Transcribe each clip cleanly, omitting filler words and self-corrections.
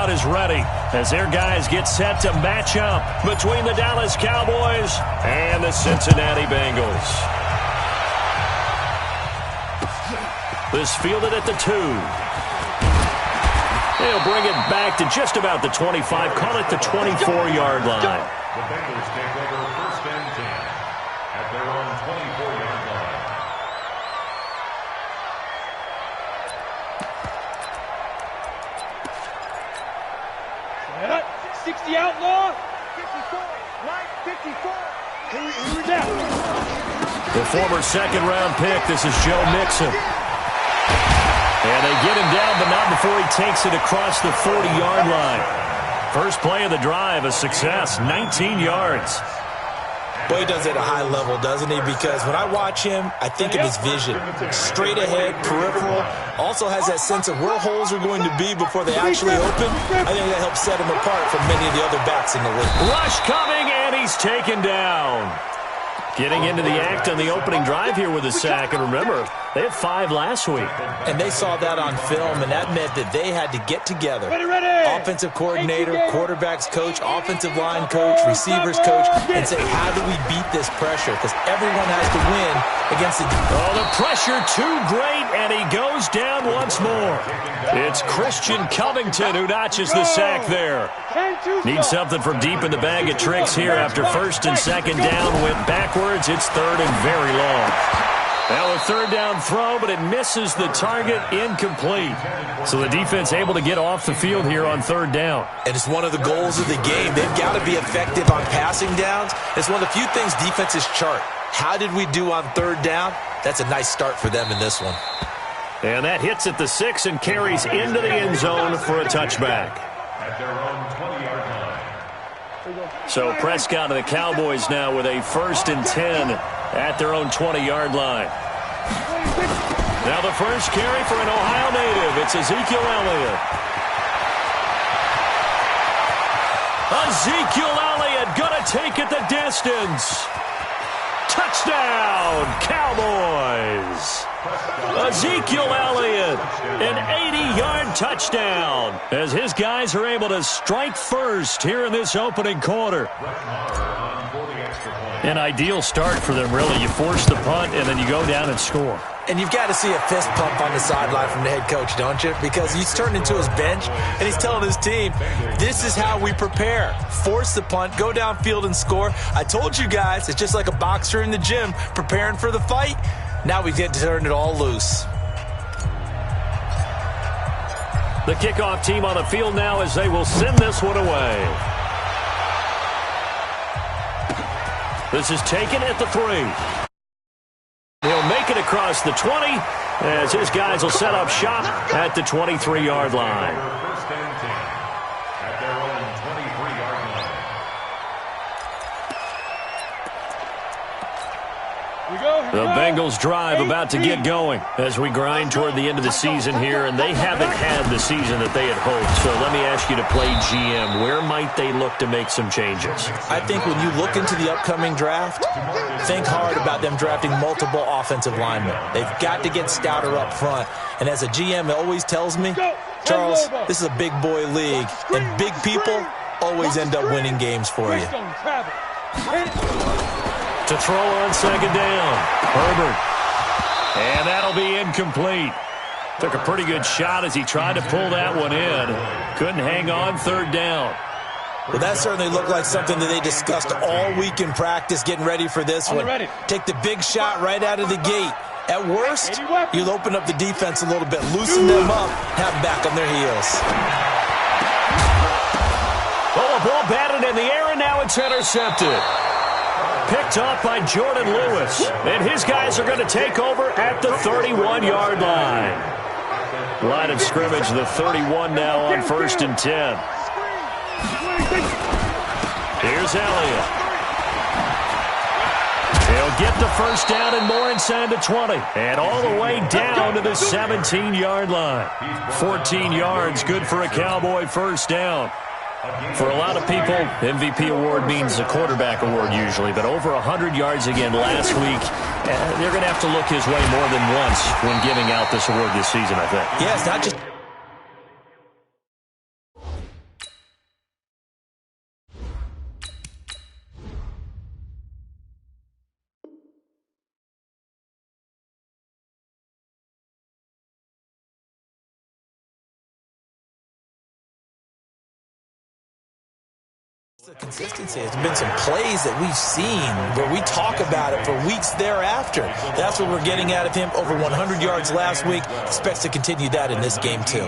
squad is ready as their guys get set to match up between the Dallas Cowboys and the Cincinnati Bengals. This fielded at the 2. They'll bring it back to just about the 25, call it the 24-yard line. The Bengals take over 1st and 10 at their own 24-yard line. 60 outlaw. 54. Right, 54. Here we go. The former second-round pick, this is Joe Mixon. And they get him down, but not before he takes it across the 40-yard line. First play of the drive, a success, 19 yards. Well, he does it at a high level, doesn't he? Because when I watch him, I think of his vision. Straight ahead, peripheral. Also has that sense of where holes are going to be before they actually open. I think that helps set him apart from many of the other backs in the league. Rush coming, and he's taken down. Getting into the act on the opening drive here with a sack. And remember, they had 5 last week. And they saw that on film, and that meant that they had to get together. Ready. Offensive coordinator, quarterbacks coach, offensive line coach, receivers coach, and say, how do we beat this pressure? Because everyone has to win against the... Oh, the pressure too great, and he goes down once more. It's Christian Covington who notches the sack there. Needs something from deep in the bag of tricks here after 1st and 2nd down went backwards. It's 3rd and very long. Now a 3rd down throw, but it misses the target, incomplete. So the defense able to get off the field here on 3rd down. And it's one of the goals of the game. They've got to be effective on passing downs. It's one of the few things defenses chart. How did we do on 3rd down? That's a nice start for them in this one. And that hits at the 6 and carries into the end zone for a touchback. At their own 20-yard line. So Prescott and the Cowboys now with a 1st and 10 at their own 20-yard line. Now the first carry for an Ohio native. It's Ezekiel Elliott. Ezekiel Elliott gonna take it the distance. Touchdown, Cowboys. Ezekiel Elliott, an 80-yard touchdown as his guys are able to strike first here in this opening quarter. An ideal start for them, really. You force the punt, and then you go down and score. And you've got to see a fist pump on the sideline from the head coach, don't you? Because he's turned into his bench, and he's telling his team, this is how we prepare. Force the punt, go downfield and score. I told you guys, it's just like a boxer in the gym preparing for the fight. Now we get to turn it all loose. The kickoff team on the field now as they will send this one away. This is taken at the 3. He'll make it across the 20 as his guys will set up shop at the 23-yard line. 1st and 10 at their own 23-yard line. The Bengals drive about to get going as we grind toward the end of the season here, and they haven't had the season that they had hoped. So let me ask you to play GM. Where might they look to make some changes? I think when you look into the upcoming draft, think hard about them drafting multiple offensive linemen. They've got to get stouter up front. And as a GM, it always tells me, Charles, this is a big boy league, and big people always end up winning games for you. To throw on 2nd down, Herbert. And that'll be incomplete. Took a pretty good shot as he tried to pull that one in. Couldn't hang on 3rd down. Well, that certainly looked like something that they discussed all week in practice getting ready for this one. Take the big shot right out of the gate. At worst, you'll open up the defense a little bit, loosen them up, have them back on their heels. Oh, a ball batted in the air, and now it's intercepted. Picked off by Jordan Lewis. And his guys are going to take over at the 31-yard line. Line of scrimmage, the 31 now on 1st and 10. Here's Elliott. He'll get the 1st down and more inside the 20. And all the way down to the 17-yard line. 14 yards, good for a Cowboy 1st down. For a lot of people, MVP award means a quarterback award usually, but over 100 yards again last week. They're going to have to look his way more than once when giving out this award this season, I think. Yeah, it's not just... The consistency. There's been some plays that we've seen where we talk about it for weeks thereafter. That's what we're getting out of him. Over 100 yards last week. Expects to continue that in this game too.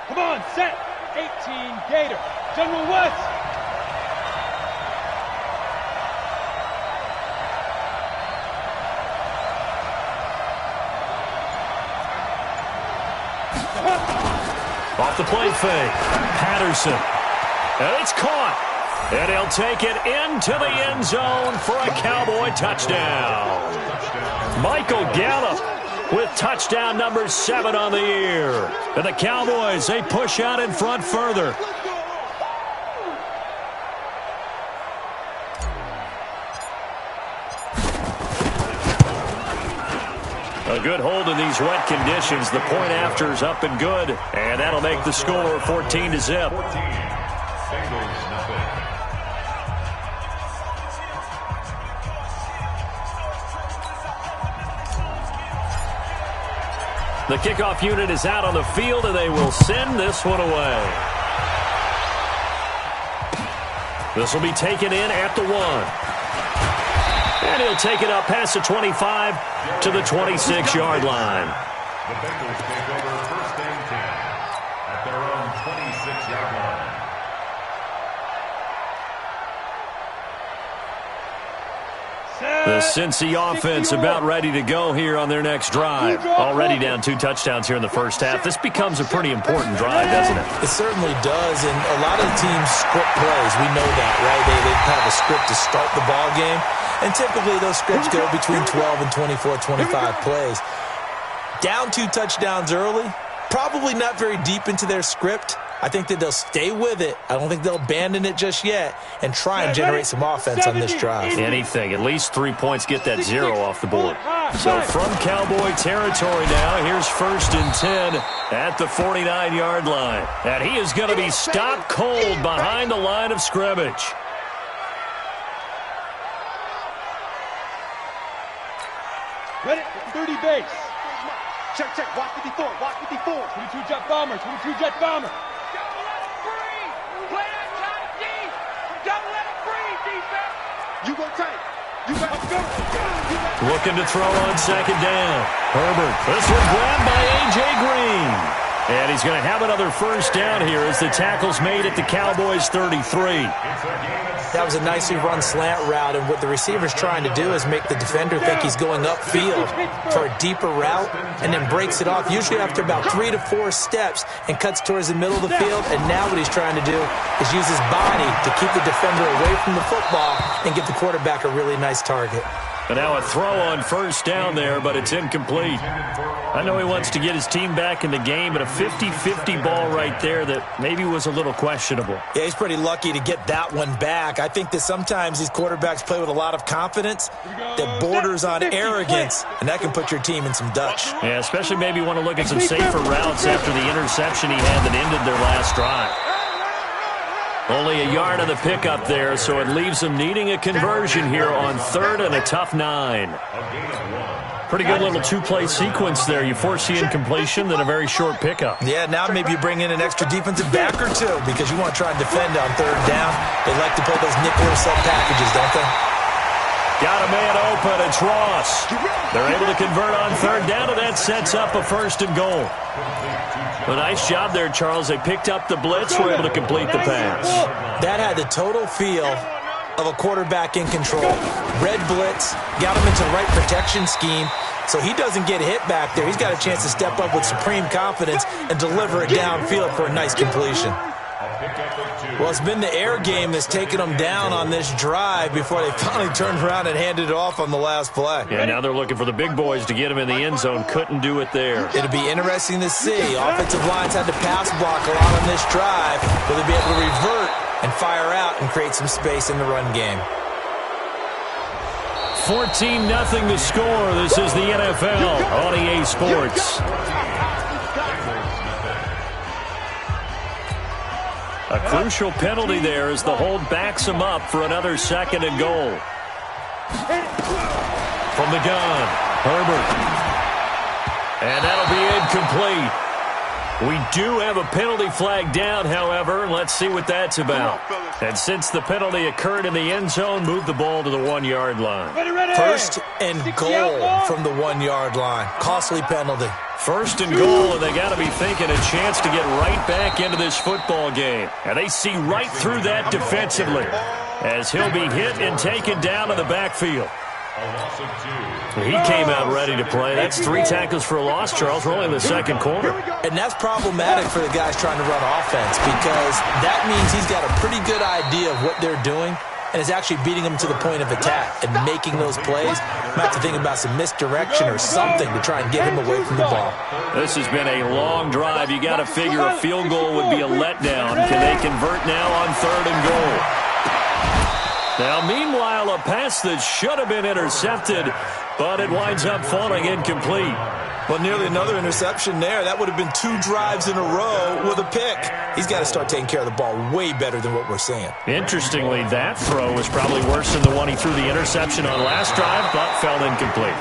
Come on, set. 18 Gator. General West. Off the play fake. Patterson. And it's caught. And he'll take it into the end zone for a Cowboy touchdown. Michael Gallup with touchdown number 7 on the year. And the Cowboys, they push out in front further. A good hold in these wet conditions. The point after is up and good. And that'll make the score 14-0. 14. Bengals nothing. The kickoff unit is out on the field, and they will send this one away. This will be taken in at the 1. And he'll take it up past the 25 to the 26-yard line. The Bengals take over first and 10 at their own 26-yard line. The Cincy offense about ready to go here on their next drive. Already down 2 touchdowns here in the first half. This becomes a pretty important drive, doesn't it? It certainly does, and a lot of the teams script plays. We know that, right? They have a script to start the ball game, and typically those scripts go between 12 and 24, 25 plays. Down 2 touchdowns early, probably not very deep into their script. I think that they'll stay with it. I don't think they'll abandon it just yet and try and generate some offense on this drive. Anything. At least 3 points get that 0 off the board. So from Cowboy territory now, here's first and 10 at the 49-yard line. And he is going to be stopped cold behind the line of scrimmage. Ready? 30 base. Check, check. Watch 54. Watch 54. 22 jet bomber. 22 jet bomber. Don't let it breathe. Play that tight deep. Don't let it breathe, defense. You go tight. You got to go. Looking to throw on second down. Herbert. This one grabbed by A.J. Green. And he's going to have another first down here as the tackle's made at the Cowboys' 33. That was a nicely run slant route, and what the receiver's trying to do is make the defender think he's going upfield for a deeper route and then breaks it off, usually after about 3 to 4 steps, and cuts towards the middle of the field. And now what he's trying to do is use his body to keep the defender away from the football and give the quarterback a really nice target. And now a throw on first down there, but it's incomplete. I know he wants to get his team back in the game, but a 50-50 ball right there that maybe was a little questionable. Yeah, he's pretty lucky to get that one back. I think that sometimes these quarterbacks play with a lot of confidence that borders on arrogance, and that can put your team in some Dutch. Yeah, especially maybe want to look at some safer routes after the interception he had that ended their last drive. Only a yard on the pickup there, so it leaves them needing a conversion here on 3rd and a tough 9. Pretty good little 2-play sequence there. You force the incompletion, then a very short pickup. Yeah, now maybe you bring in an extra defensive back or 2 because you want to try and defend on 3rd down. They like to play those nickel or sub packages, don't they? Got a man open. It's Ross. They're able to convert on 3rd down, and that sets up a 1st and goal. A nice job there, Charles. They picked up the blitz, were able to complete the pass. That had the total feel of a quarterback in control. Red blitz, got him into the right protection scheme, so he doesn't get hit back there. He's got a chance to step up with supreme confidence and deliver it downfield for a nice completion. Well, it's been the air game that's taken them down on this drive before they finally turned around and handed it off on the last play. Yeah, now they're looking for the big boys to get him in the end zone. Couldn't do it there. It'll be interesting to see. Offensive lines had to pass block a lot on this drive. Will they be able to revert and fire out and create some space in the run game? 14-0 the score. This is the NFL on EA Sports. A crucial penalty there as the hold backs him up for another 2nd and goal. From the gun, Herbert. And that'll be incomplete. We do have a penalty flag down, however. Let's see what that's about. And since the penalty occurred in the end zone, move the ball to the 1-yard line. First and goal from the 1-yard line. Costly penalty. First and goal, and they got to be thinking a chance to get right back into this football game. And they see right through that defensively as he'll be hit and taken down in the backfield. He came out ready to play. That's 3 tackles for a loss, Charles. We're only in the second quarter. And that's problematic for the guys trying to run offense because that means he's got a pretty good idea of what they're doing and is actually beating them to the point of attack and making those plays. Might have to think about some misdirection or something to try and get him away from the ball. This has been a long drive. You got to figure a field goal would be a letdown. Can they convert now on 3rd and goal? Now, meanwhile, a pass that should have been intercepted, but it winds up falling incomplete. Well, nearly another interception there. That would have been 2 drives in a row with a pick. He's got to start taking care of the ball way better than what we're seeing. Interestingly, that throw was probably worse than the one he threw the interception on last drive, but fell incomplete.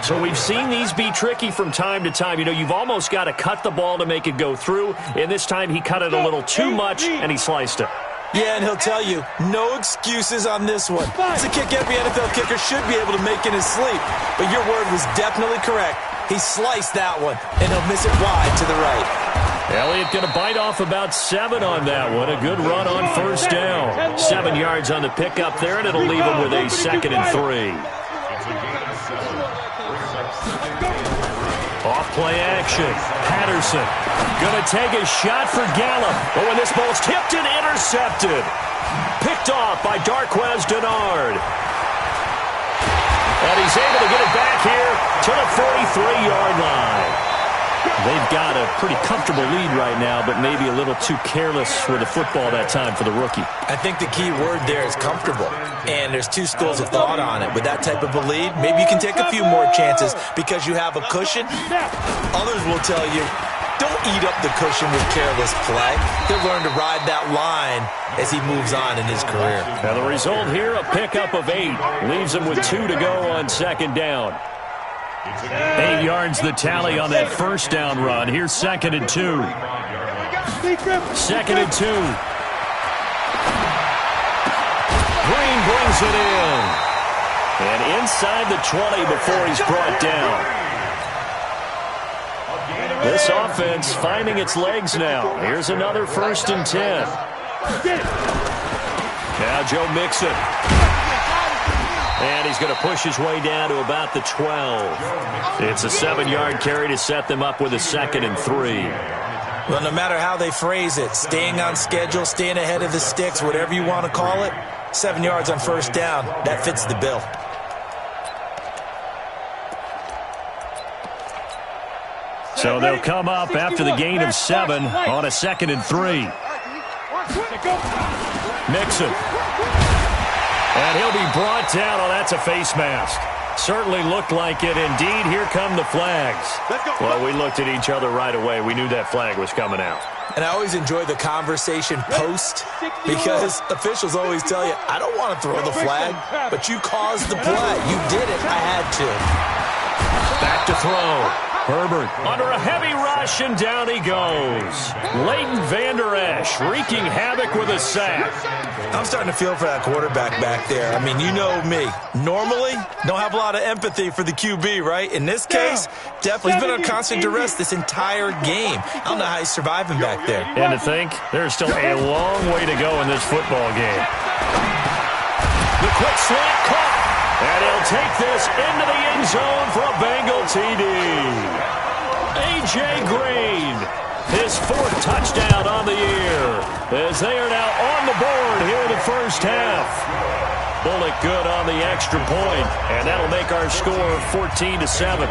So we've seen these be tricky from time to time. You know, you've almost got to cut the ball to make it go through, and this time he cut it a little too much, and he sliced it. Yeah, and he'll tell you, no excuses on this one. It's a kick every NFL kicker should be able to make in his sleep. But your word was definitely correct. He sliced that one, and he'll miss it wide to the right. Elliott going to bite off about 7 on that one. A good run on 1st down. 7 yards on the pickup there, and it'll leave him with a 2nd and 3. Off-play action. Patterson going to take a shot for Gallup. But when this ball's tipped and intercepted. Picked off by Darquez Dennard. And he's able to get it back here to the 43-yard line. They've got a pretty comfortable lead right now, but maybe a little too careless with the football that time for the rookie. I think the key word there is comfortable. And there's 2 schools of thought on it. With that type of a lead, maybe you can take a few more chances because you have a cushion. Others will tell you, don't eat up the cushion with careless play. He'll learn to ride that line as he moves on in his career. Now the result here, a pickup of 8. Leaves him with 2 to go on 2nd down. 8 yards the tally on that 1st down run. Here's 2nd and 2. 2nd and 2. Green brings it in. And inside the 20 before he's brought down. This offense finding its legs now. Here's another 1st and 10. Now Joe Mixon. And he's going to push his way down to about the 12. It's a 7-yard carry to set them up with a 2nd and 3. Well, no matter how they phrase it, staying on schedule, staying ahead of the sticks, whatever you want to call it, 7 yards on 1st down, that fits the bill. So they'll come up after the gain of 7 on a 2nd and 3. Mixon. And he'll be brought down. Oh, that's a face mask. Certainly looked like it. Indeed, here come the flags. Well, we looked at each other right away. We knew that flag was coming out. And I always enjoy the conversation post because officials always tell you, I don't want to throw the flag, but you caused the play. You did it. I had to. Back to throw. Herbert under a heavy rush, and down he goes. Leighton Vander Esch wreaking havoc with a sack. I'm starting to feel for that quarterback back there. I mean, you know me. Normally, don't have a lot of empathy for the QB, right? In this case, definitely he's been under constant duress this entire game. I don't know how he's surviving back there. And to think, there's still a long way to go in this football game. The quick slant caught. And he'll take this into the end zone for a Bengal TD. A.J. Green, his 4th touchdown on the year, as they are now on the board here in the 1st half. Bullock good on the extra point, and that'll make our score 14-7.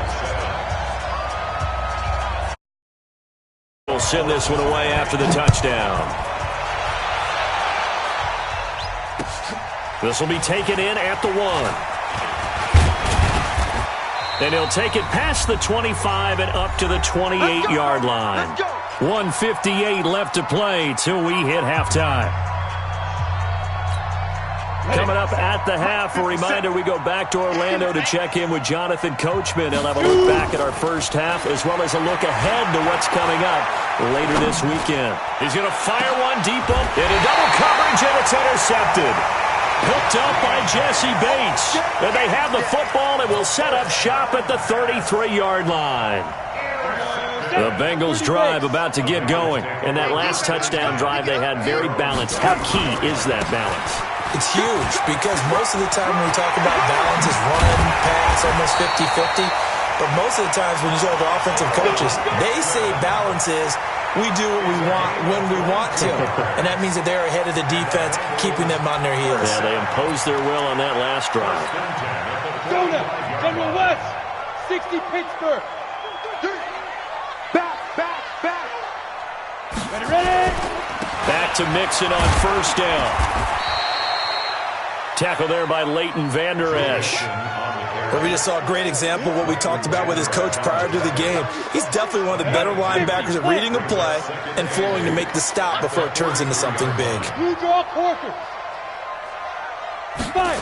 We'll send this one away after the touchdown. This will be taken in at the 1. And he'll take it past the 25 and up to the 28-yard line. 1:58 left to play till we hit halftime. Coming up at the half, a reminder, we go back to Orlando to check in with Jonathan Coachman. He'll have a look back at our first half as well as a look ahead to what's coming up later this weekend. He's going to fire one deep up into double coverage, and it's intercepted. Hooked up by Jesse Bates. And they have the football and will set up shop at the 33-yard line. The Bengals drive about to get going. And that last touchdown drive they had very balanced. How key is that balance? It's huge because most of the time when we talk about balance is run, pass, almost 50-50. But most of the times when you talk to offensive coaches, they say balance is we do what we want when we want to. And that means that they're ahead of the defense, keeping them on their heels. Yeah, they imposed their will on that last drive. Jonah, General West, 60 Pittsburgh. Back. Ready? Back to Mixon on first down. Tackle there by Leighton Vander Esch. But we just saw a great example of what we talked about with his coach prior to the game. He's definitely one of the better linebackers at reading a play and flowing to make the stop before it turns into something big. You draw quarter. Fire.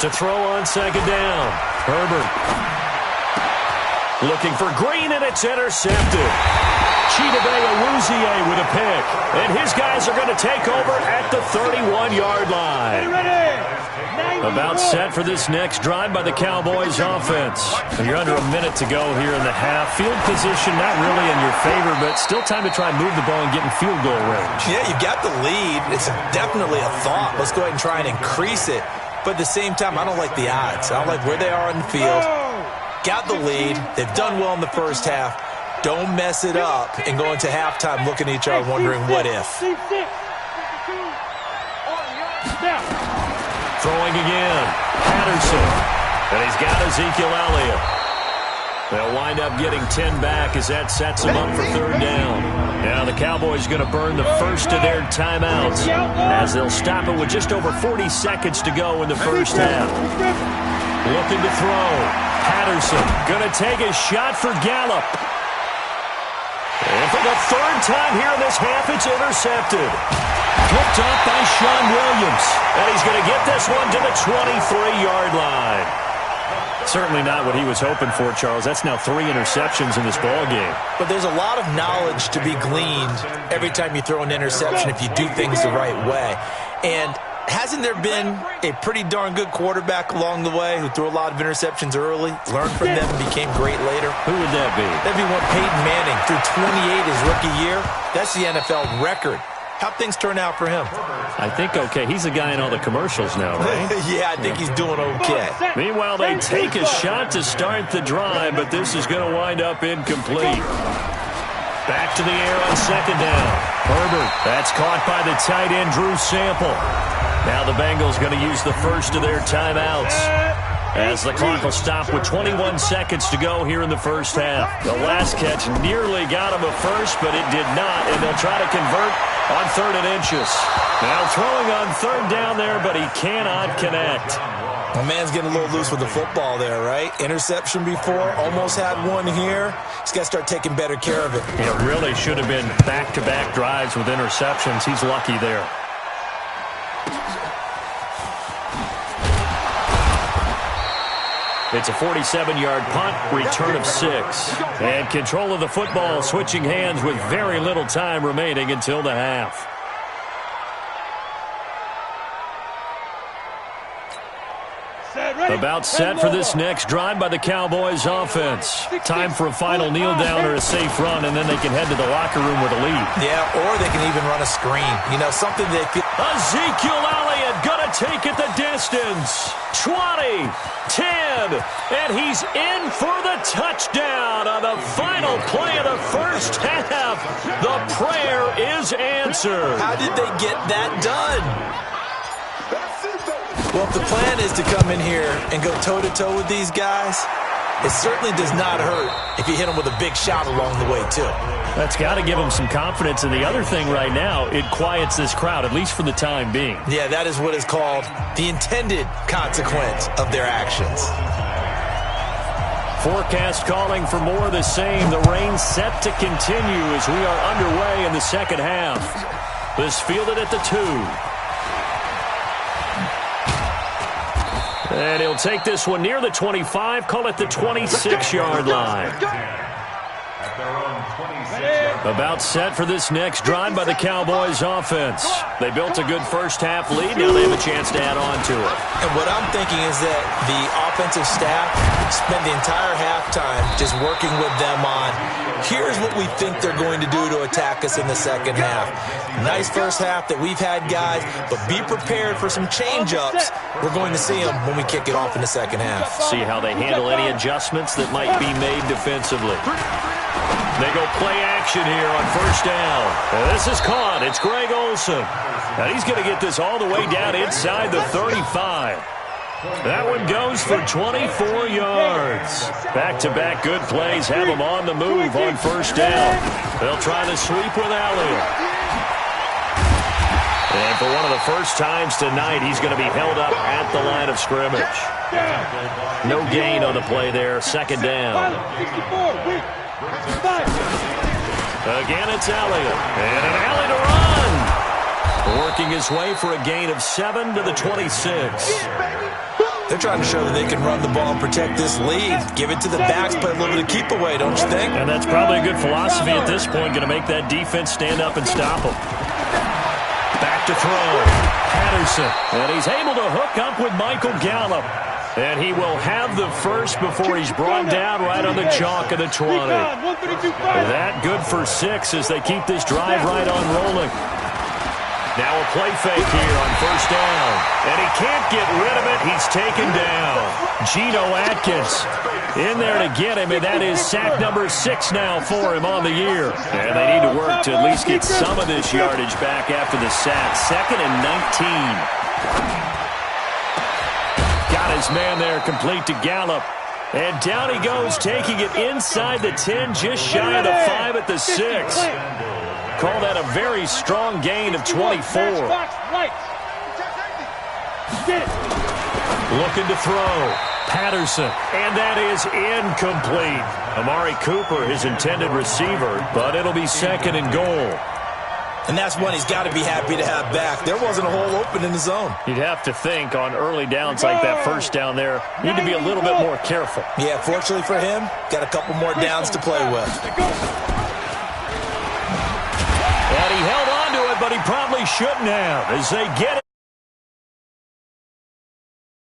To throw on second down. Herbert. Looking for Green, and it's intercepted. Chidobe Awuzie with a pick. And his guys are going to take over at the 31-yard line. About set for this next drive by the Cowboys offense. You're under a minute to go here in the half. Field position not really in your favor, but still time to try and move the ball and get in field goal range. Yeah, you've got the lead. It's definitely a thought. Let's go ahead and try and increase it. But at the same time, I don't like the odds. I don't like where they are on the field. Got the lead. They've done well in the first half. Don't mess it up and go into halftime looking at each other wondering what if. Throwing again. Patterson. And he's got Ezekiel Elliott. They'll wind up getting 10 back as that sets them up for third down. Now the Cowboys going to burn the first of their timeouts as they'll stop it with just over 40 seconds to go in the first half. Looking to throw. Patterson going to take a shot for Gallup. And for the third time here in this half, it's intercepted. Picked up by Sean Williams. And he's going to get this one to the 23-yard line. Certainly not what he was hoping for, Charles. That's now 3 interceptions in this ball game. But there's a lot of knowledge to be gleaned every time you throw an interception if you do things the right way. And hasn't there been a pretty darn good quarterback along the way who threw a lot of interceptions early, learned from them, and became great later? Who would that be? That'd be one Peyton Manning. Threw 28 his rookie year. That's the NFL record. How'd things turn out for him? I think okay. He's the guy in all the commercials now, right? Yeah, I think he's doing okay. Meanwhile, they take a shot to start the drive, but this is going to wind up incomplete. Back to the air on second down. Herbert, that's caught by the tight end, Drew Sample. Now the Bengals going to use the first of their timeouts as the clock will stop with 21 seconds to go here in the first half. The last catch nearly got him a first, but it did not, and they'll try to convert on 3rd and inches. Now throwing on third down there, but he cannot connect. My man's getting a little loose with the football there, right? Interception before, almost had one here. He's got to start taking better care of it. It really should have been back-to-back drives with interceptions. He's lucky there. It's a 47-yard punt, return of 6. And control of the football switching hands with very little time remaining until the half. About set for this next drive by the Cowboys offense. Time for a final kneel down or a safe run, and then they can head to the locker room with a lead. Yeah, or they can even run a screen. You know, something they feel. Ezekiel Elliott gonna take it the distance. 20, 10, and he's in for the touchdown on the final play of the first half. The prayer is answered. How did they get that done? Well, if the plan is to come in here and go toe-to-toe with these guys, it certainly does not hurt if you hit them with a big shot along the way, too. That's got to give them some confidence. And the other thing right now, it quiets this crowd, at least for the time being. Yeah, that is what is called the intended consequence of their actions. Forecast calling for more of the same. The rain set to continue as we are underway in the second half. This fielded at the 2. And he'll take this one near the 25, call it the 26-yard line. At their own 26-yard line. About set for this next drive by the Cowboys offense. They built a good first-half lead. Now they have a chance to add on to it. And what I'm thinking is that the offensive staff spent the entire halftime just working with them on, here's what we think they're going to do to attack us in the second half. Nice first half that we've had, guys, but be prepared for some change-ups. We're going to see them when we kick it off in the second half. See how they handle any adjustments that might be made defensively. They go play action here on first down. And this is caught. It's Greg Olsen. And he's going to get this all the way down inside the 35. That one goes for 24 yards. Back-to-back good plays have him on the move on first down. They'll try the sweep with Elliott. And for one of the first times tonight, he's going to be held up at the line of scrimmage. No gain on the play there. Second down. Again, it's Elliott. And an alley to run. Working his way for a gain of 7 to the 26. They're trying to show that they can run the ball and protect this lead. Give it to the backs, play a little bit of keep away, don't you think? And that's probably a good philosophy at this point, going to make that defense stand up and stop them. Back to throw. Patterson. And he's able to hook up with Michael Gallup. And he will have the first before he's brought down right on the chalk of the 20. That good for 6 as they keep this drive right on rolling. Now a play fake here on first down. And he can't get rid of it. He's taken down. Geno Atkins in there to get him, and that is sack number 6 now for him on the year. And they need to work to at least get some of this yardage back after the sack. 2nd and 19. Got his man there, complete to Gallup. And down he goes, taking it inside the 10, just shy of the 5 at the 6. Call that a very strong gain of 24. Looking to throw. Patterson, and that is incomplete. Amari Cooper, his intended receiver, but it'll be 2nd and goal. And that's one he's got to be happy to have back. There wasn't a hole open in the zone. You'd have to think on early downs like that first down there, need to be a little bit more careful. Yeah, fortunately for him, got a couple more downs to play with. And he held on to it, but he probably shouldn't have as they get it.